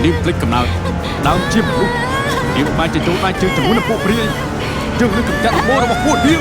នាងភ្លេចកំណើតដើមជាមនុស្សនាងបានជាចូលដៃជើងជាមួយនឹងពួកព្រាយយើងនឹងកម្ចាត់របបរបស់ពួកនាង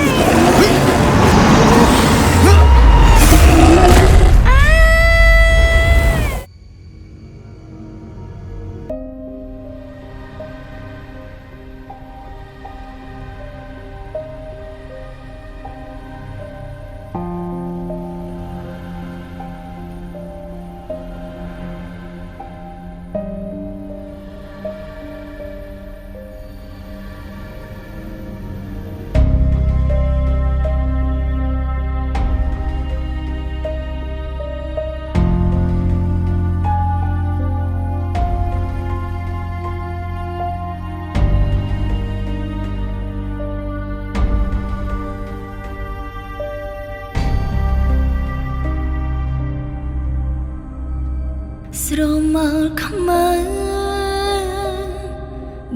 ស្រមោលខ្មៅ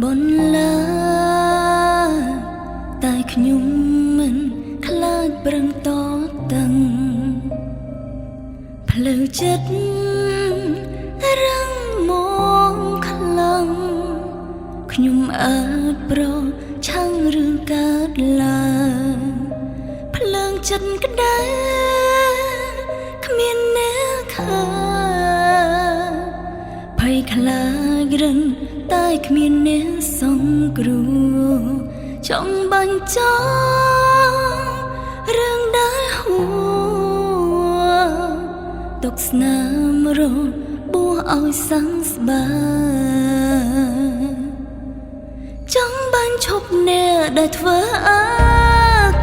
បន្លាតែខ្ញុំមិនខ្លាចប្រឹងតតឹងផ្លូវចិត្តរឹងមកខ្លាំងខ្ញុំអាចប្រឆាំងរឿងកើតឡើងភ្លើងចិត្តក្តៅគ្មានអ្នកខើភ័យខ្លាចរឹងតែគ្មានអ្នកសង្គ្រោះចង់បាញ់ចោលរឿងដែលហួទុកស្នាមរបួសឲ្យសាំងស្បាចង់បាញ់ឈប់អ្នកដែលធ្វើអា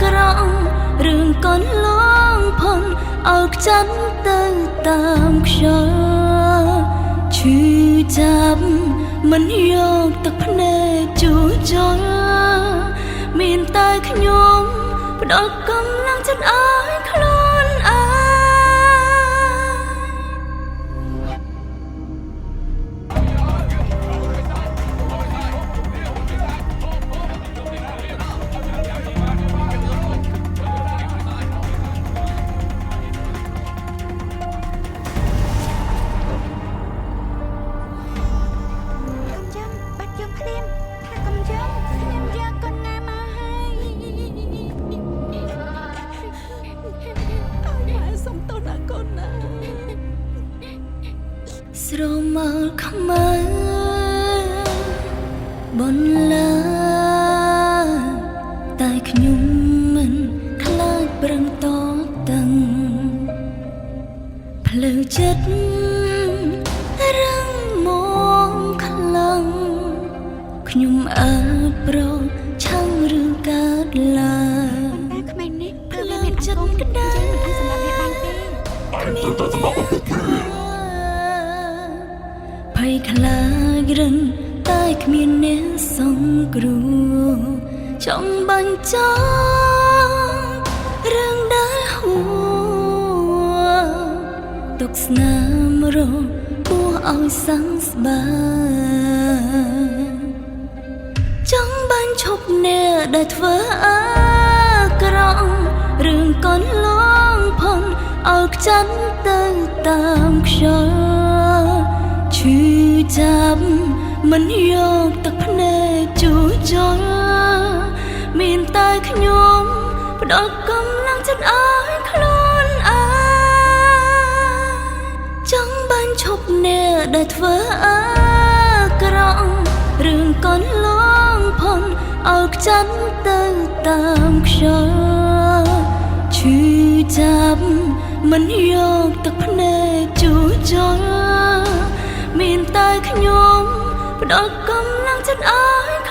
ក្រក់រឿងកូនលងផុនឲ្យខ្ចាត់ទៅតាមខ្យល់ឈឺចាប់មិនយកទឹកភ្នែកជួចលមានតែខ្ញុំផ្ដោតកម្លាំងចិត្តឲ្យខ្លួនឯងស្រមោលខ្មៅបន្លាតែខ្ញុំមិនខ្លាចប្រឹងតតឹងផ្លូវចិត្តរឹងមកខ្លាំងខ្ញុំអាចប្រឆាំងរឿងកើតឡើងតែក្មេងនេះព្រោះវាមានអាគមក្តៅមិនអាចសម្រាប់វាបានទេគ្មានតែសម្រាប់ឪពុកភ័យខ្លាចរឹងតែគ្មានអ្នកសង្គ្រោះចង់បាញ់ចោលរឿងដែលហួទុកស្នាមរបួសឲ្យសាំងស្បាចង់បាញ់ឈប់អ្នកដែលធ្វើអាក្រក់រឿងកូនលងផុនឲ្យខ្ចាត់ទៅតាមខ្យល់ឈឺចាប់មិនយកទឹកភ្នែកជួចលមានតែខ្ញុំផ្ដោតកម្លាំងចិត្តឲ្យខ្លួនឯងចង់បាញ់ឈប់អ្នកដែលធ្វើអាក្រក់រឿងកូនលងផុនឲ្យខ្ចាត់ទៅតាមខ្យល់ឈឺចាប់មិនយកទឹកភ្នែកជួចលមានតែខ្ញុំផ្ដោតកម្លាំងចិត្តឲ្យ